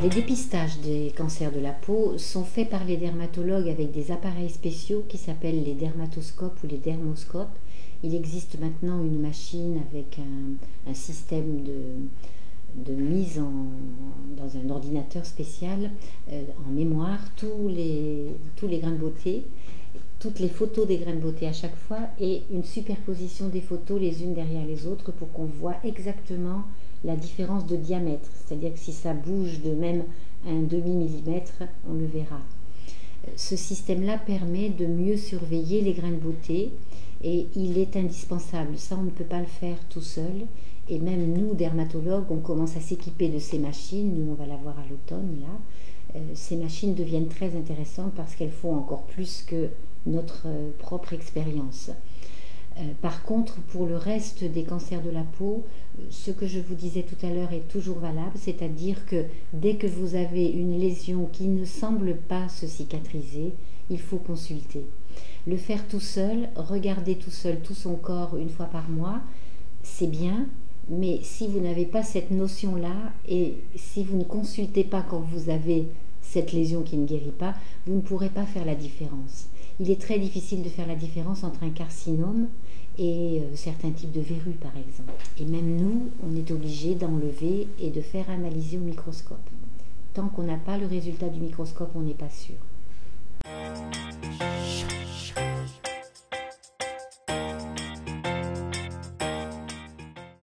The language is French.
Les dépistages des cancers de la peau sont faits par les dermatologues avec des appareils spéciaux qui s'appellent les dermatoscopes ou les dermoscopes. Il existe maintenant une machine avec un système de mise dans un ordinateur spécial en mémoire tous les grains de beauté, toutes les photos des grains de beauté à chaque fois et une superposition des photos les unes derrière les autres pour qu'on voit exactement la différence de diamètre, c'est-à-dire que si ça bouge de même un demi-millimètre, on le verra. Ce système-là permet de mieux surveiller les grains de beauté et il est indispensable. Ça, on ne peut pas le faire tout seul. Et même nous, dermatologues, on commence à s'équiper de ces machines. Nous, on va la voir à l'automne, là. Ces machines deviennent très intéressantes parce qu'elles font encore plus que notre propre expérience. Par contre, pour le reste des cancers de la peau, ce que je vous disais tout à l'heure est toujours valable, c'est-à-dire que dès que vous avez une lésion qui ne semble pas se cicatriser, il faut consulter. Le faire tout seul, regarder tout seul tout son corps une fois par mois, c'est bien, mais si vous n'avez pas cette notion-là et si vous ne consultez pas quand vous avez cette lésion qui ne guérit pas, vous ne pourrez pas faire la différence. Il est très difficile de faire la différence entre un carcinome et certains types de verrues, par exemple. Et même nous, on est obligé d'enlever et de faire analyser au microscope. Tant qu'on n'a pas le résultat du microscope, on n'est pas sûr.